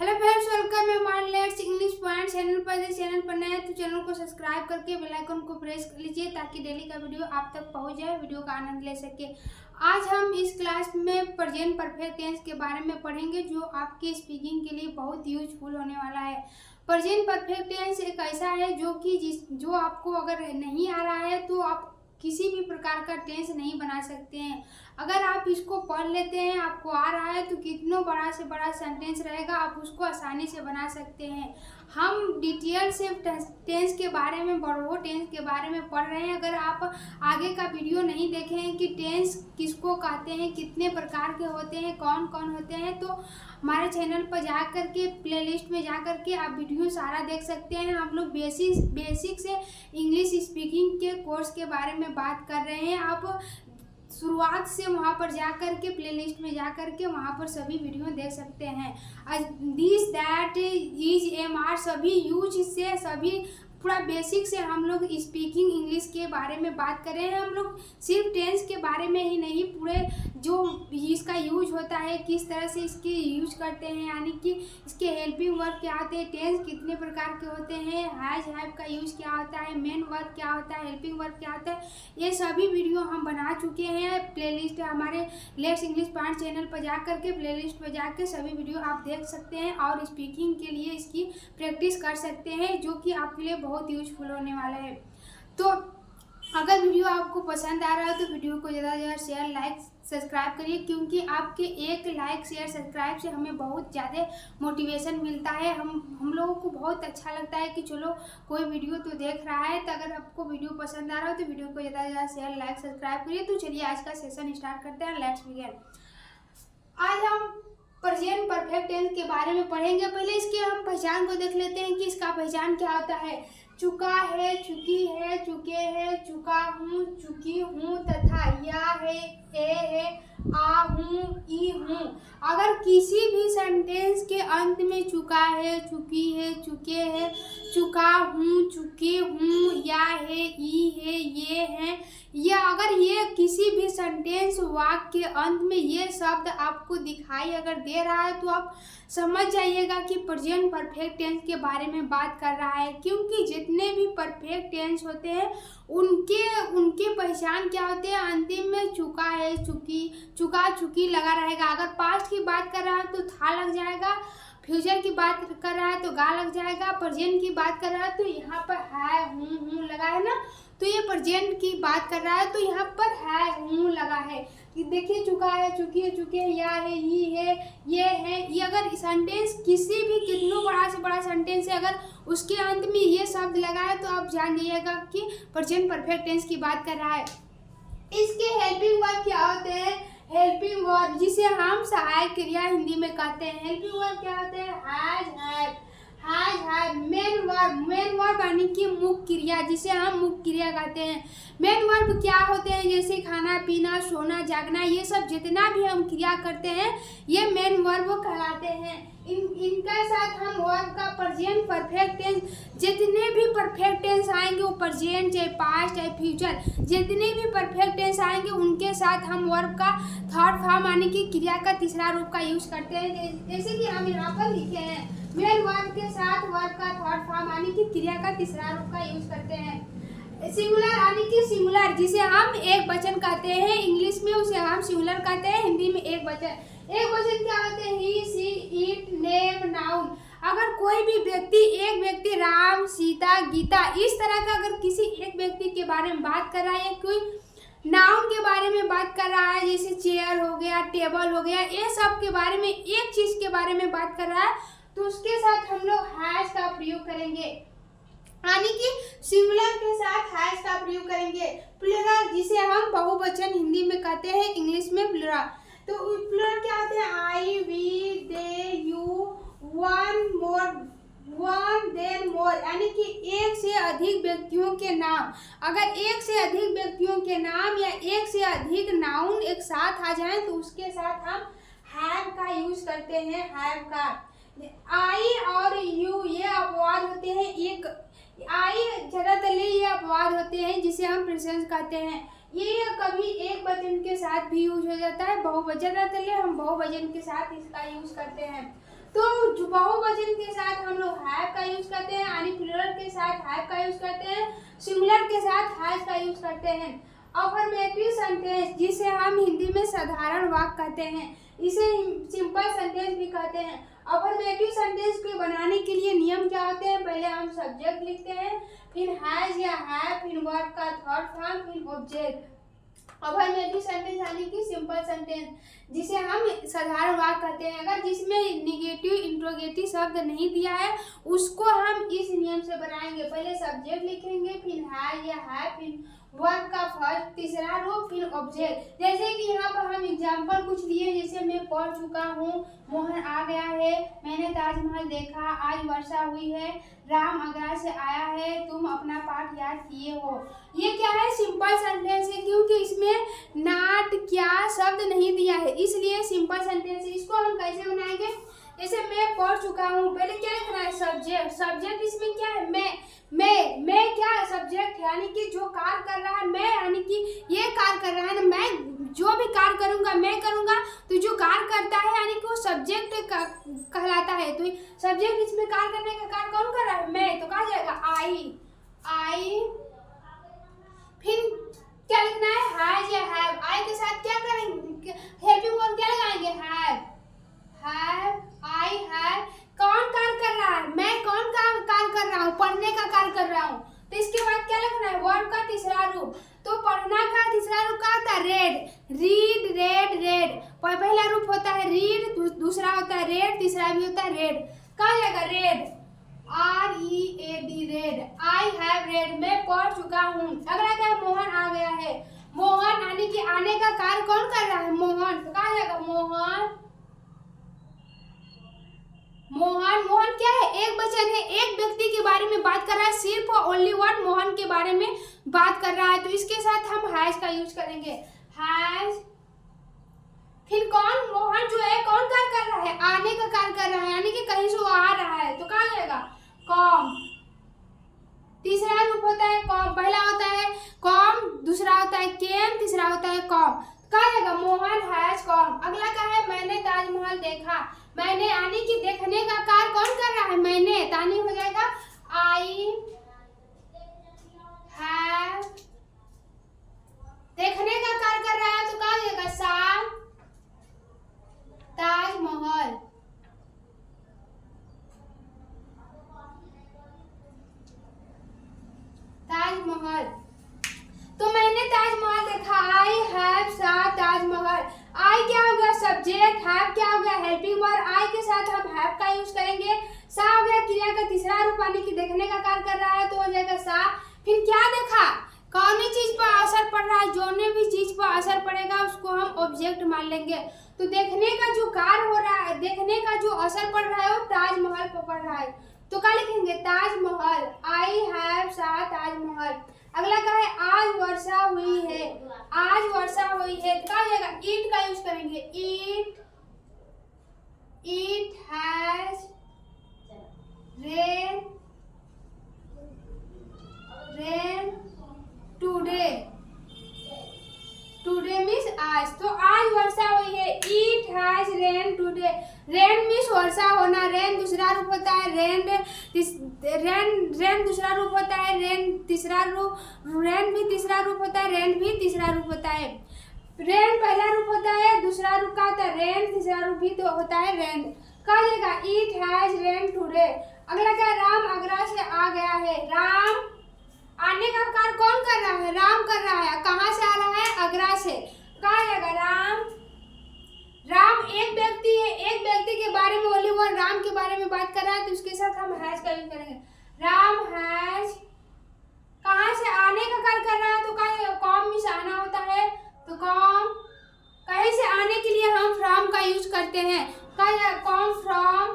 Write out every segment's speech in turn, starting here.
Hello friends, welcome है हमारे let's English point channel पर। इस चैनल पर नए हैं तो चैनल को सब्सक्राइब करके बेल आइकन को प्रेस कर लीजिए ताकि डेली का वीडियो आप तक पहुंच जाए, वीडियो का आनंद ले सके। आज हम इस क्लास में प्रेजेंट परफेक्ट टेंस के बारे में पढ़ेंगे जो आपके स्पीकिंग के लिए बहुत यूजफुल होने वाला है। प्रेजेंट परफेक्ट टेंस एक ऐसा है जो आपको अगर नहीं आ रहा है तो आप किसी भी प्रकार का टेंस नहीं बना सकते हैं। अगर आप इसको पढ़ लेते हैं, आपको आ रहा है तो कितना बड़ा से बड़ा सेंटेंस रहेगा आप उसको आसानी से बना सकते हैं। हम डिटेल से टेंस के बारे में, बड़ो टेंस के बारे में पढ़ रहे हैं। अगर आप आगे का वीडियो नहीं देखे हैं कि टेंस किसको कहते हैं, कितने प्रकार के होते हैं, कौन कौन होते हैं, तो हमारे चैनल पर जा कर के प्लेलिस्ट में जा कर के आप वीडियो सारा देख सकते हैं। हम लोग बेसिक से इंग्लिश स्पीकिंग के कोर्स के बारे में बात कर रहे हैं। आप शुरुआत से वहाँ पर जा कर के प्लेलिस्ट में जा कर के वहाँ पर सभी वीडियो देख सकते हैं। This that is M R सभी यूज से सभी पूरा बेसिक से हम लोग स्पीकिंग इंग्लिश के बारे में बात कर रहे हैं। हम लोग सिर्फ टेंस के बारे में ही नहीं, पूरे जो इसका यूज होता है, किस तरह से इसके यूज करते हैं, यानी कि इसके हेल्पिंग वर्ब क्या होते हैं, टेंस कितने प्रकार के होते हैं, हैज हैव का यूज क्या होता है, मेन वर्ब क्या होता है, हेल्पिंग वर्ब क्या होता है, ये सभी वीडियो हम बना चुके हैं। प्लेलिस्ट हमारे लेट्स इंग्लिश पॉइंट चैनल पर जा करके प्लेलिस्ट पर जाकर सभी वीडियो आप देख सकते हैं और स्पीकिंग के लिए इसकी प्रैक्टिस कर सकते हैं, जो कि आपके लिए बहुत यूजफुल होने वाला है। तो अगर वीडियो आपको पसंद आ रहा है तो वीडियो को ज़्यादा से ज़्यादा शेयर, लाइक, सब्सक्राइब करिए, क्योंकि आपके एक लाइक, शेयर, सब्सक्राइब से हमें बहुत ज़्यादा मोटिवेशन मिलता है। हम लोगों को बहुत अच्छा लगता है कि चलो कोई वीडियो तो देख रहा है। तो अगर आपको वीडियो पसंद आ रहा है तो वीडियो को ज़्यादा से ज़्यादा शेयर, लाइक, सब्सक्राइब करिए। तो चलिए आज का सेशन स्टार्ट करते हैं। Let's begin. आज हम प्रेजेंट परफेक्ट टेंस के बारे में पढ़ेंगे। पहले इसके हम पहचान को देख लेते हैं कि इसका पहचान क्या होता है। चुका है, चुकी है, चुके हैं, चुका हूँ, चुकी हूँ तथा या है, ए है, आ हूँ, ई हूँ। अगर किसी भी सेंटेंस के अंत में चुका है, चुकी है, चुके हैं, चुका हूँ, चुके हूँ, या है, ई है, ये हैं, या अगर ये किसी भी सेंटेंस वाक्य के अंत में ये शब्द आपको दिखाई अगर दे रहा है तो आप समझ जाइएगा कि प्रेजेंट परफेक्ट टेंस के बारे में बात कर रहा है। क्योंकि जितने भी परफेक्ट टेंस होते हैं उनके पहचान क्या होते हैं, अंतिम में चुका है, चुकी, चुका, चुकी लगा रहेगा। अगर पास्ट की बात कर रहा है तो था लग जाएगा, फ्यूचर की बात कर रहा है तो गा लग जाएगा, प्रेजेंट की बात कर रहा है तो यहाँ पर है, हूँ लगा है ना। तो ये प्रेजेंट की बात कर रहा है तो यहाँ पर है, हूँ लगा है। कि देखिए चुका है, चुकी है, चुके हैं, या है, ये है, ये है। ये अगर सेंटेंस किसी भी कितना बड़ा से बड़ा सेंटेंस है, अगर उसके अंत में ये शब्द लगा है तो आप जान जाइएगा कि प्रेजेंट परफेक्ट टेंस की बात कर रहा है। इसके हेल्पिंग वर्ब क्या होते हैं? हेल्पिंग वर्ब जिसे हम सहायक क्रिया हिंदी में कहते हैं। हेल्पिंग वर्ब क्या होते हैं? Has have. मेन वर्ब यानी कि मुख्य क्रिया जिसे हम मुख्य क्रिया कहते हैं। मेन वर्ब क्या होते हैं? जैसे खाना, पीना, सोना, जागना, ये सब जितना भी हम क्रिया करते हैं ये मेन वर्ब कहलाते हैं। इनके साथ हम वर्ब का प्रेजेंट परफेक्ट टेंस, जितने भी परफेक्ट टेंस आएंगे वो प्रेजेंट चाहे पास्ट चाहे फ्यूचर, जितने भी परफेक्ट टेंस आएंगे उनके साथ हम वर्ब का थर्ड फॉर्म यानी कि क्रिया का तीसरा रूप का यूज करते हैं। जैसे कि हम यहाँ पर लिखे हैं, मेन वर्ब के साथ वर्ब का थर्ड फॉर्म यानी कि क्रिया का तीसरा रूप का यूज करते हैं। सिंगुलर यानी कि सिंगुलर जिसे हम एक वचन कहते हैं, इंग्लिश में उसे हम सिंगुलर कहते हैं, हिंदी में एक वचन। एक वचन क्या होते हैं? ही, सी, इट, नेम, नाउन। अगर कोई भी एक व्यक्ति राम, सीता, गीता, इस तरह का अगर किसी एक व्यक्ति के बारे में बात कर रहा है या कोई नाउन के बारे में बात कर रहा है, जैसे चेयर हो गया, टेबल हो गया, ये सब के बारे में, एक चीज के बारे में बात कर रहा है तो उसके साथ हम लोग हैज का प्रयोग करेंगे, यानी कि सिंगुलर के साथ हैज का प्रयोग करेंगे। प्लूरल जिसे हम बहुवचन हिंदी में कहते हैं, इंग्लिश में प्लूरल। तो प्लूरल क्या होते हैं? I, we, they, you, one, more, one, than, more, यानी कि एक से अधिक व्यक्तियों के नाम। अगर एक से अधिक व्यक्तियों के नाम या एक से अधिक नाउन एक साथ आ जाए तो उसके साथ हम हैव का यूज करते हैं, हैव का। आई और यू ये अपवाद होते हैं। एक आई ज्यादातर ये अपवाद होते हैं जिसे हम प्रेजेंस कहते हैं। ये कभी एक वचन के साथ भी यूज हो जाता है, ज्यादातर हम बहुवचन के साथ इसका यूज करते हैं। तो जो बहुवचन के साथ हम लोग हैव का यूज करते हैं, यानी प्लूरल के साथ हैव का यूज करते हैं, सिंगुलर के साथ हैज का यूज करते हैं। अफर्मेटिव सेंटेंस जिसे हम हिंदी में साधारण वाक्य कहते हैं, इसे सिंपल सेंटेंस भी कहते हैं। अफर्मेटिव सेंटेंस को बनाने के लिए नियम क्या होते हैं? पहले हम सब्जेक्ट लिखते हैं, फिर हैज या हैव, फिर वर्ब का थर्ड फॉर्म, फिर ऑब्जेक्ट। अफर्मेटिव सेंटेंस यानी कि सिंपल सेंटेंस जिसे हम साधारण वाक्य कहते हैं। अगर जिसमें नेगेटिव इंट्रोगेटिव शब्द नहीं दिया है उसको हम इस नियम से बनाएंगे। पहले सब्जेक्ट लिखेंगे, फिर हैज या हैव, फिर वर्ब का फर्स्ट तीसरा रूप, फिर ऑब्जेक्ट। जैसे कि यहाँ पर हम एग्जाम्पल कुछ लिए, जैसे मैं पढ़ चुका हूँ, मोहन आ गया है, मैंने ताजमहल देखा, आज वर्षा हुई है, राम आगरा से आया है, तुम अपना पाठ याद किए हो। ये क्या है? सिंपल सेंटेंस है, क्योंकि इसमें नॉट क्या शब्द नहीं दिया है, इसलिए सिंपल सेंटेंस है। इसको हम कैसे बनाएंगे? जैसे मैं पढ़ चुका हूँ, पहले क्या लिखना है? सब्जेक्ट। सब्जेक्ट इसमें क्या है? मैं क्या सब्जेक्ट है, यानी कि जो कार्य कर रहा है मैं, यानी कि ये कार्य कर रहा है ना, मैं जो भी कार्य करूंगा मैं करूंगा, तो जो कार्य करता है यानी कि वो सब्जेक्ट कहलाता है। तो सब्जेक्ट इसमें कार्य करने का कार्य कौन कर रहा है? मैं। तो कहा जाएगा आई। फिर क्या लिखना है? हैज या हैव। आई के साथ क्या करेंगे? हेल्पिंग वर्ब क्या लगाएंगे? हैव। I have. कौन कार्य कर रहा है? मैं। कौन कार्य कर रहा हूँ? पढ़ने का कार्य कर रहा हूँ। तो इसके बाद क्या लिखना है? वर्ब का तीसरा रूप। तो पढ़ना का तीसरा रूप क्या होता है? रेड। Read, red. पहला रूप होता है रीड, दूसरा होता है रेड, तीसरा भी होता है रेड। कहा जाएगा? Red. READ, red. I have read, मैं पढ़ चुका हूँ। अगला क्या है? मोहन आ गया है। मोहन यानी कि आने का कार्य कौन कर रहा है? मोहन। तो कहा जाएगा? मोहन क्या है? एक वचन है, एक व्यक्ति के बारे में बात कर रहा है, सिर्फ ओनली वन मोहन के बारे में बात कर रहा है, तो इसके साथ हम हैज का यूज करेंगे। हैज। फिर कौन? मोहन जो है कौन कार्य कर रहा है? आने का कार्य कर रहा है, यानी कि कहीं से वो आ रहा है, तो कहा जाएगा? कम। तीसरा रूप होता है कम। पहला होता है कम, दूसरा होता है केम, तीसरा होता है कम। कहा जाएगा? Mohan has come. अगला क्या है? मैंने ताजमहल देखा। मैंने यानी कि देखने का कार्य कौन कर रहा है? मैंने। तानी हो जाएगा आई हैव। देखने का कार्य कर रहा है तो कहा जाएगा? सा ताजमहल। ताजमहल। तो मैंने ताजमहल देखा। आई हैव सा ताजमहल। आई क्या हो गया? सब्जेक्ट। हैव क्या हो गया? Helping verb. आई के साथ हम हैव का यूज करेंगे। सा हो गया क्रिया का तीसरा रूप, यानी कि देखने का कार्य कर रहा है, तो हो जाएगा सा। फिर क्या देखा? कौन चीज पर असर पड़ रहा है? जो भी चीज पर असर पड़ेगा उसको हम ऑब्जेक्ट मान लेंगे। तो देखने का जो कार्य हो रहा है, देखने का जो असर पड़ रहा है वो ताजमहल पर पड़ रहा है, तो क्या लिखेंगे? ताजमहल। आई हैव सा ताजमहल। अगला क्या है? आज वर्षा हुई है। आज वर्षा हुई है, क्या जाएगा? ईट का यूज करेंगे। It has rain today. Today means आज, तो आज वर्षा हुई है। It has rain today. Rain means वर्षा होना। रेन दूसरा रूप होता है रेन दूसरा रूप होता है रेन तीसरा रूप। रेन भी तीसरा रूप होता है, रेन भी तीसरा रूप होता है। रेन पहला रूप होता है, दूसरा रूप का होता है रेन, तीसरा रूप भी तो होता है रेन। कहा जाएगा? It has rain today. अगला क्या? राम आगरा से आ गया है। राम आने का कार्य कौन कर रहा है? राम कर रहा है। कहाँ से आ रहा है? आगरा से। कहा जाएगा? राम एक व्यक्ति है, एक व्यक्ति के बारे में ओनली वन राम के बारे में बात कर रहा है, तो उसके साथ हम हैज का यूज करेंगे। राम हैज। कहाँ से आने का कार्य कर रहा है, तो कहा जाएगा? कॉम मीन्स आना होता है, तो कॉम। कहीं से आने के लिए हम फ्रॉम का यूज करते हैं। कहा जाएगा? Come from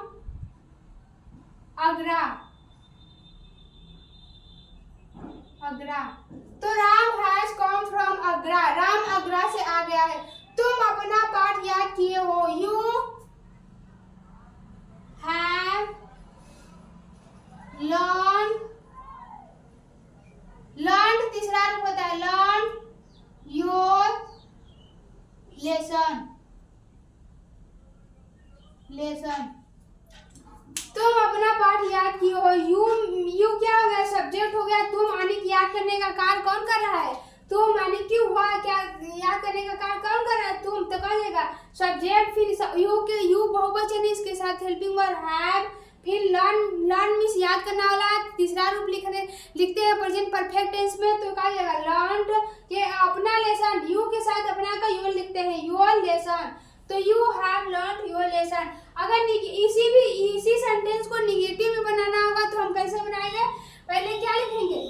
Agra. तो Ram has come from Agra. Ram Agra से आ गया है। तुम अपना पाठ याद किए हो। यू हैव लर्न तीसरा रूप होता है लर्न योर लेसन। याद किए हो। यू क्या हो गया, सब्जेक्ट हो गया। तुम यानी कि याद करने का कार्य कौन कर रहा है, तुम। यानी कि हुआ क्या, याद करने का कार्य कौन कर रहा है, तुम। तो कौन जाएगा सब्जेक्ट, फिर यू बहुवचन है, इसके साथ हेल्पिंग वर्ब हैव, फिर लर्न मीन्स याद करना वाला। तीसरा रूप लिखते हैं प्रेजेंट परफेक्ट टेंस में, तो क्या जाएगा लर्नड। ये अपना लेसन, यू के साथ अपना का योर लिखते हैं, योर लेसन। तो you have learned your lesson. अगर इसी सेंटेंस को निगेटिव में बनाना होगा तो हम कैसे बनाएंगे, पहले क्या लिखेंगे,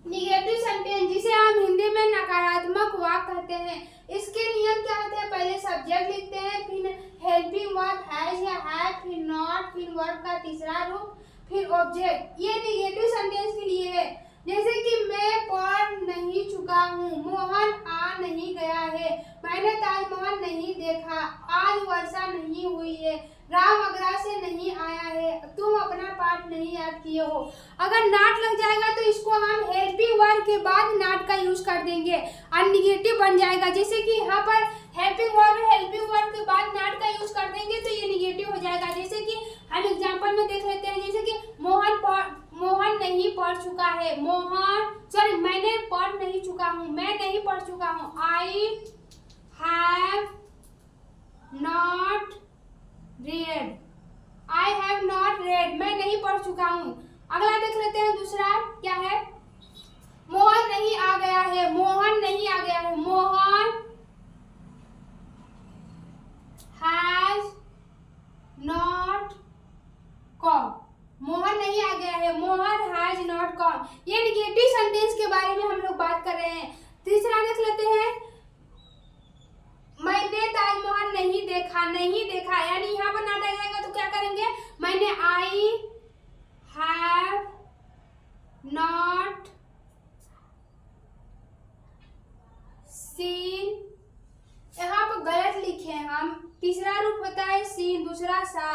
निगेटिव सेंटेंस, जिसे हम हिंदी में नकारात्मक वाक्य कहते हैं। इसके नियम क्या होते हैं, पहले सब्जेक्ट लिखते हैं, फिर हेल्पिंग वर्ब हैज या हैव, फिर नॉट, फिर वर्ब का तीसरा रूप, फिर ऑब्जेक्ट। ये निगेटिव सेंटेंस के लिए है। जैसे कि मैं पढ़ नहीं चुका हूँ, मोहन आ नहीं गया है, मैंने ताजमहल नहीं देखा, आज वर्षा नहीं हुई है, राम आगरा से नहीं आया है, तुम अपना पाठ नहीं याद किए हो। अगर नॉट लग जाएगा तो इसको हम हेल्पिंग वर्ब के बाद नॉट का यूज कर देंगे और निगेटिव बन जाएगा। जैसे कि यहाँ पर हेल्पिंग वर्ब के बाद नॉट का यूज कर देंगे तो ये निगेटिव हो जाएगा। जैसे कि हम एग्जांपल में देख लेते हैं, जैसे कि मोहन नहीं पढ़ चुका है, मैंने पढ़ नहीं चुका हूँ, मैं नहीं पढ़ चुका हूँ, I have not red, I have not red, मैं नहीं पढ़ चुका हूँ। अगला देख लेते हैं, दूसरा क्या है, मोहन नहीं आ गया है, मोहन नहीं आ गया है, Mohan has not come, Mohan नहीं आ गया है, मोहन हैज नॉट कम। ये निगेटिव सेंटेंस के बारे में हम लोग बात कर रहे हैं। तीसरा देख लेते हैं, मैंने ताजमहल नहीं देखा, यानी यहाँ पर नॉट आ जाएगा तो क्या करेंगे, मैंने आई हैव नॉट सीन, यहाँ पर गलत लिखे हैं हम, तीसरा रूप होता है सीन, दूसरा सा,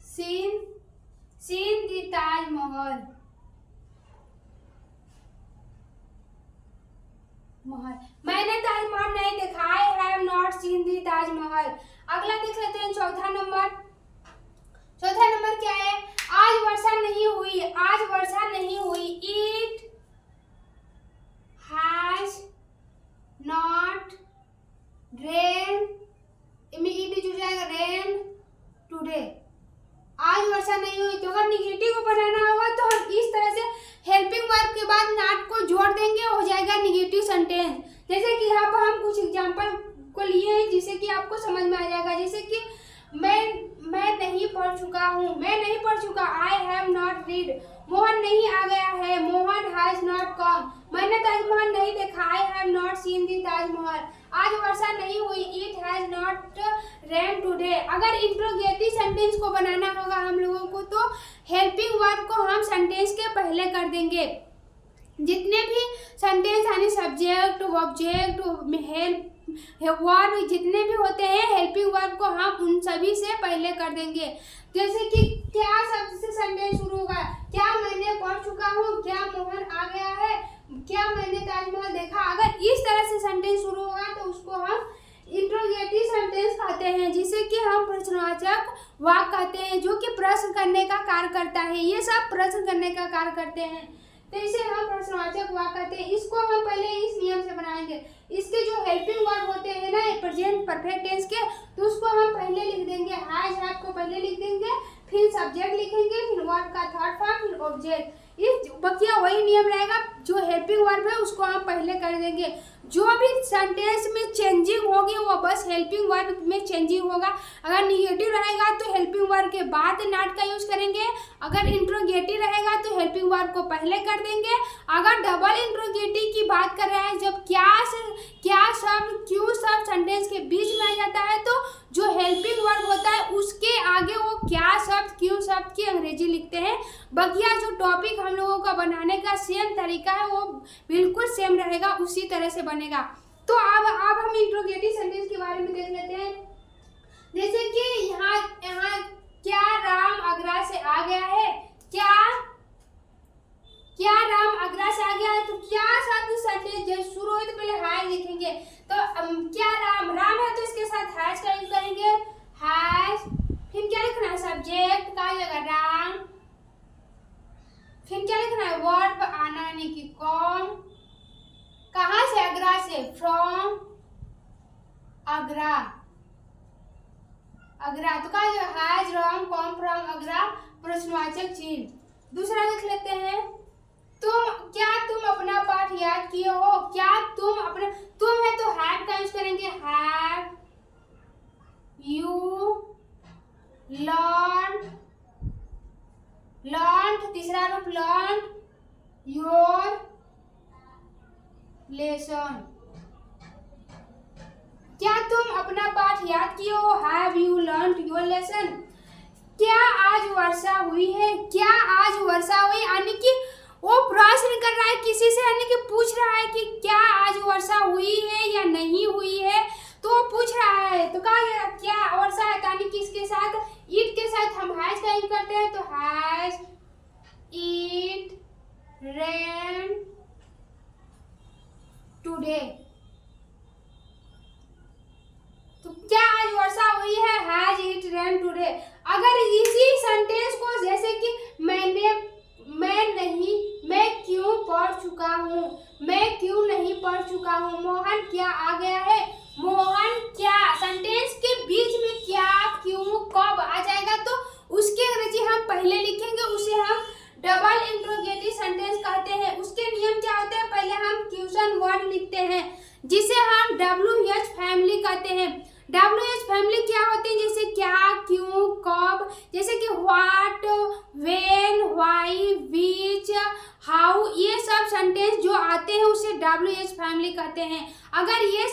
सीन दी ताजमहल, मैंने ताजमहल नहीं देखा, आई हैव नॉट सीन दी ताजमहल। अगला देख लेते हैं, चौथा नंबर क्या है, आज वर्षा नहीं हुई, आज वर्षा नहीं हुई, it has not rain, it जुड़ जाएगा रेन टुडे, आज वर्षा नहीं हुई। तो अगर निगेटिव को बनाना होगा तो हम इस तरह से हेल्पिंग वर्ब के बाद नॉट को जोड़ देंगे, हो जाएगा निगेटिव सेंटेंस। जैसे कि यहाँ पर हम कुछ एग्जांपल को लिए हैं जिससे कि आपको समझ में आ जाएगा। जैसे कि मैं नहीं पढ़ चुका हूँ, मैं नहीं पढ़ चुका, I have not read, Mohan नहीं आ गया है, मोहन हैज नॉट कम, मैंने ताजमहल नहीं देखा, आई हैव नॉट सीन दी ताजमहल, आज वर्षा नहीं हुई, it has not rain today. अगर इंट्रोगेटिव सेंटेंस को बनाना होगा हम लोगों को तो हेल्पिंग वर्ब को हम सेंटेंस के पहले कर देंगे। जितने भी सेंटेंस यानी सब्जेक्ट, ऑब्जेक्ट, हेल्प वर्ब जितने भी होते हैं हेल्पिंग वर्ब को हम उन सभी से पहले कर देंगे। जैसे कि क्या शब्द से सेंटेंस शुरू होगा, क्या मैंने पढ़ चुका हूँ, क्या मोहन आ गया है, क्या मैंने ताजमहल देखा। अगर इस तरह से सेंटेंस शुरू होगा तो उसको हम इंट्रोगेटिव सेंटेंस कहते हैं, जिसे कि हम प्रश्नवाचक वाक्य कहते हैं, जो कि प्रश्न करने का कार्य करता है। ये सब प्रश्न करने का कार्य करते हैं, तो इसे हम प्रश्नवाचक वाक्य कहते हैं। इसको हम पहले इस नियम से बनाएंगे। इसके जो हेल्पिंग वर्ब होते हैं ना प्रेजेंट परफेक्ट टेंस के, तो उसको हम पहले लिख देंगे, हैज हैव को पहले लिख देंगे, फिर सब्जेक्ट लिखेंगे, फिर वर्ब का थर्ड फॉर्म, फिर ऑब्जेक्ट। इस बकिया वही नियम रहेगा, जो हेल्पिंग वर्ब है उसको हम पहले कर देंगे। जो भी सेंटेंस में चेंजिंग होगी वो बस हेल्पिंग वर्ब में चेंजिंग होगा। अगर निगेटिव रहेगा तो हेल्पिंग वर्ब के बाद नॉट का यूज करेंगे, अगर इंट्रोगेटिव रहेगा तो हेल्पिंग वर्ब को पहले कर देंगे। अगर डबल इंट्रोगेटिव की बात कर रहे हैं, जब क्या शब्द क्यों शब्द सेंटेंस के बीच में आ जाता है, तो जो हेल्पिंग वर्ब होता है उसके आगे वो क्या शब्द क्यों शब्द की अंग्रेजी लिखते हैं। बकिया जो टॉपिक हम लोगों का बनाने का सेम तरीका है वो बिल्कुल सेम रहेगा, उसी तरह से बनेगा। तो अब हम इंट्रोगेटिव सेंटेंस के बारे में देख लेते हैं। जैसे कि यहाँ क्या राम आगरा से आ गया है, क्या राम आगरा से आ गया है, तो क्या शब्द सेंटेंस जब शुरू हो तो पहले हैज लिखेंगे। तो क्या राम है तो इसके साथ हैज का यूज करेंगे, हैज से, फ्रॉम आगरा, आगरा। तो कहा जो has ROM com from Agra, प्रश्नवाचक चिन्ह। दूसरा देख लेते हैं, क्या तुम अपना पाठ याद किए हो? क्या तुम अपना, तुम है तो हैव का यूज करेंगे, हैव यू लर्न, लर्न तीसरा रूप लर्न योर लेसन। क्या तुम अपना पाठ याद किए हो? Have you learn your lesson. क्या आज वर्षा हुई है? क्या आज वर्षा हुई, यानी कि वो प्रश्न कर रहा है किसी से, यानी कि पूछ रहा है कि क्या आज वर्षा हुई है या नहीं हुई है, तो वो पूछ रहा है। तो कहा क्या वर्षा है, यानी कि इसके साथ इट के साथ हम हैज का यूज करते हैं, तो हैज इट रेन टुडे। तो क्या आज वर्षा हुई है, हैज इट रेन टुडे। अगर इसी सेंटेंस को जैसे कि मैं क्यों पढ़ चुका हूँ, मैं क्यों नहीं पढ़ चुका हूँ, मोहन क्या आ गया है, मोहन क्या, सेंटेंस के बीच में क्या, क्यों, कब आ जाएगा, तो उसके अंग्रेजी हम पहले लिखेंगे, उसे हम डबल इंट्रोगेटिव सेंटेंस कहते हैं। उसके नियम क्या होते हैं, पहले हम क्वेश्चन वर्ड लिखते हैं जिसे हम WH फैमिली कहते हैं। WH फैमिली क्या होते हैं, जैसे क्या, क्यों, कब, जैसे कि what, when, why, which, how, ये सब सेंटेंस जो आते हैं उसे WH फैमिली कहते हैं। अगर ये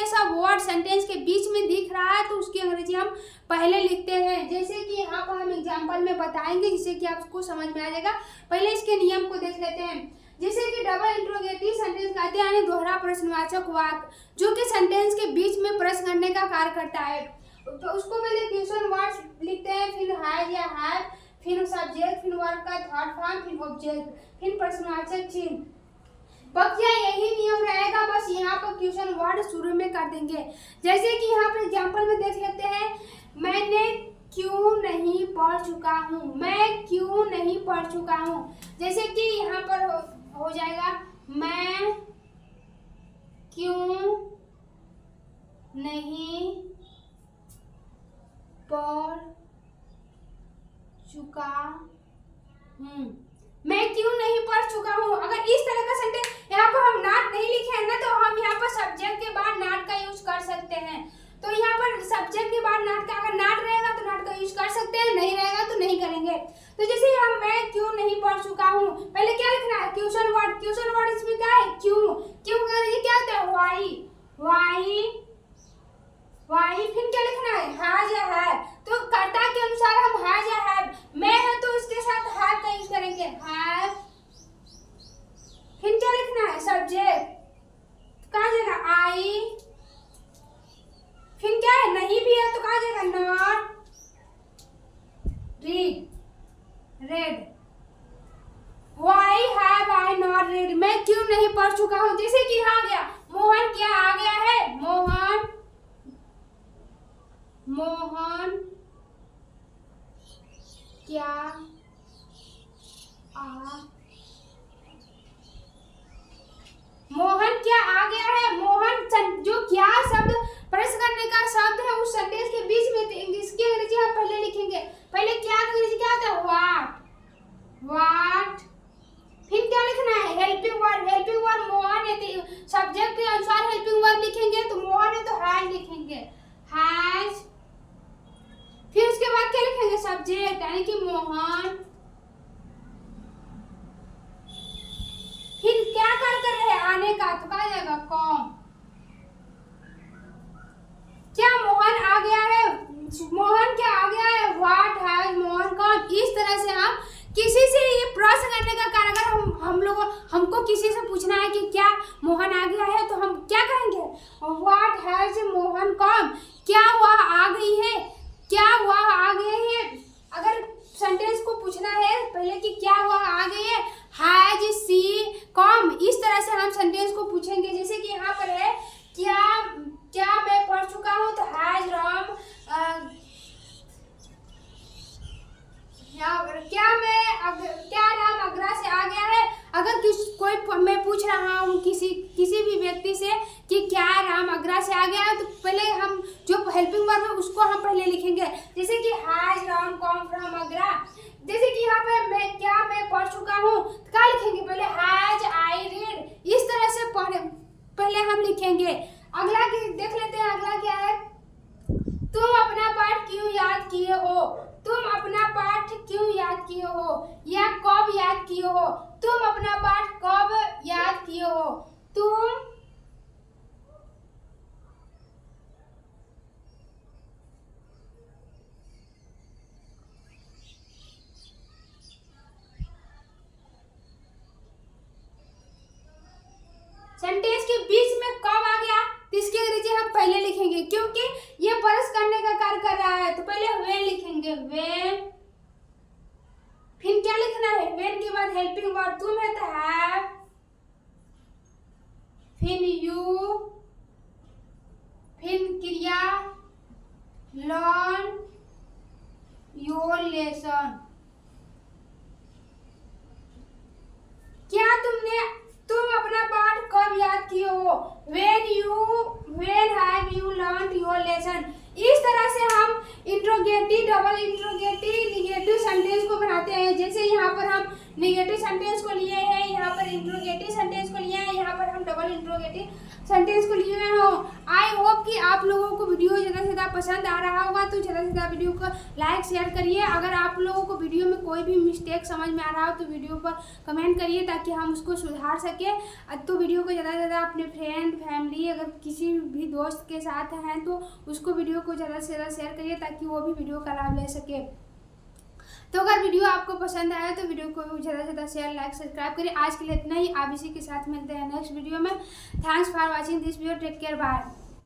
सब वर्ड सेंटेंस के बीच में दिख रहा है तो उसकी अंग्रेजी हम पहले लिखते हैं, जैसे कि यहाँ पर हम एग्जाम्पल में बताएंगे जिससे कि आपको समझ में आ जाएगा। पहले इसके नियम को देख लेते हैं। जैसे कि डबल इंट्रोगेटिव सेंटेंस कहते हैं, यानी दोहरा प्रश्नवाचक वाक्य जो कि सेंटेंस के बीच में प्रश्न करने का कार्य करता है। तो उसको पहले क्वेश्चन वर्ड्स लिखते हैं, फिर हैज या हैव, फिर सब्जेक्ट, फिर वर्ब का थर्ड फॉर्म, फिर ऑब्जेक्ट, फिर प्रश्नवाचक चिन्ह। बकिया यही नियम रहेगा, बस यहाँ पर क्वेश्चन वर्ड शुरू में कर देंगे। जैसे कि यहाँ पर एग्जाम्पल में देख लेते हैं, मैंने क्यों नहीं पढ़ चुका हूँ, मैं क्यों नहीं पढ़ चुका हूँ। जैसे कि यहाँ पर हो जाएगा, मैं क्यों नहीं पढ़ चुका हूँ, मैं क्यों नहीं पढ़ चुका हूँ। अगर इस तरह का सेंटेंस यहाँ पर हम नॉट नहीं लिखे हैं ना, तो हम यहाँ पर सब्जेक्ट के बाद नॉट का यूज कर सकते हैं। तो यहाँ पर सब्जेक्ट के बाद नॉट का, अगर नॉट रहेगा तो नॉट का यूज कर सकते हैं, नहीं रहेगा तो नहीं करेंगे। तो जैसे हम मैं क्यों नहीं पढ़ चुका हूँ, पहले क्या लिखना है, क्वेश्चन वर्ड। क्वेश्चन वर्ड इसमें क्या है, क्यों, क्यों का ये क्या होता है, वाई, फिर क्या लिखना है, हैज या हैव। तो कर्ता के अनुसार हम हैज या हैव, मैं है तो इसके साथ हैव का यूज करेंगे, हैव। फिर क्या लिखना है, सब्जेक्ट, कहा जाएगा आई, फिर क्या है, नहीं भी है तो कहा जाएगा not red. Why have I not red, मैं क्यों नहीं पढ़ चुका हूँ। जैसे कि यहाँ गया, मोहन क्या आ गया है, मोहन क्या आ गया है। मोहन जो क्या शब्द प्रश्न करने का शब्द है उस सेंटेंस के बीच में इसकी अंग्रेजी हम पहले लिखेंगे। पहले क्या अंग्रेजी क्या होता है, व्हाट, फिर क्या लिखना है, हेल्पिंग वर्ड मोहन है, सब्जेक्ट के अनुसार हेल्पिंग वर्ड लिखेंगे, तो मोहन है तो हैज लिखेंगे, हैज। फिर उसके बाद क्या लिखेंगे, सब्जेक्ट, यानी कि मोहन। फिर क्या कर रहे हैं, आने का, तो कहा जाएगा कम। क्या मोहन आ गया है, मोहन क्या आ गया है, व्हाट हैज मोहन कम। इस तरह से हम किसी से ये प्रश्न करने का कार्य, अगर हमको किसी से पूछना है कि क्या मोहन आ गया है, तो हम क्या कहेंगे, व्हाट हैज मोहन कम, क्या वह आ गई है, क्या वह आ गए है। अगर सेंटेंस को पूछना है पहले कि क्या वह आ गई है, हैज सी कम। इस तरह से हम सेंटेंस को पूछेंगे। जैसे कि यहाँ पर है, क्या मैं पढ़ चुका हूँ, तो हैज राम, क्या राम आगरा से आ गया है। अगर कोई मैं पूछ रहा हूँ किसी भी व्यक्ति से कि क्या राम आगरा से आ गया, तो पहले हम जो हेल्पिंग वर्ब है उसको हम पहले लिखेंगे। जैसे कि has Ram come from Agra. जैसे कि यहाँ पे मैं पढ़ चुका हूँ, तो क्या लिखेंगे, पहले हैज आई रीड। इस तरह से पहले हम लिखेंगे। अगला देख लेते हैं, अगला क्या है। तुम अपना पाठ क्यों याद किए हो। तुम अपना पाठ क्यों याद किए हो या कब याद किए हो। तुम अपना पाठ कब याद किए हो। तुम सेंटेंस के बीच में कब आ गया तो इसके अंग्रेजी हम पहले लिखेंगे, क्योंकि ये बरस करने का कार्य कर रहा है। तो पहले व्हेन लिखेंगे, व्हेन। फिर क्या लिखना है, व्हेन के बाद हेल्पिंग वर्ब तुम है तो हैव, फिर यू, फिर क्रिया लर्न योर लेसन। क्या तुम अपना पाठ कब याद किए हो। When have you learn your lesson. इस तरह से हम interrogative, double interrogative, negative sentence को बनाते हैं। जैसे यहाँ पर हम निगेटिव सेंटेंस को लिए हैं, यहाँ पर इंट्रोगेटिव सेंटेंस को लिए हैं, यहाँ पर हम डबल इंट्रोगेटिव सेंटेंस को लिए हो। आई होप कि आप लोगों को वीडियो ज़्यादा से ज़्यादा पसंद आ रहा होगा, तो ज़्यादा से ज़्यादा वीडियो को लाइक शेयर करिए। अगर आप लोगों को वीडियो में कोई भी मिस्टेक समझ में आ रहा हो तो वीडियो पर कमेंट करिए ताकि हम उसको सुधार सकें। तो वीडियो को ज़्यादा से ज़्यादा अपने फ्रेंड, फैमिली, अगर किसी भी दोस्त के साथ हैं तो उसको वीडियो को ज़्यादा से ज़्यादा शेयर करिए ताकि वो भी वीडियो का लाभ ले सके। तो अगर वीडियो आपको पसंद आया तो वीडियो को ज़्यादा से ज़्यादा शेयर, लाइक, सब्सक्राइब करिए। आज के लिए इतना ही। आप इसी के साथ मिलते हैं नेक्स्ट वीडियो में। Thanks for watching this video. Take care, bye.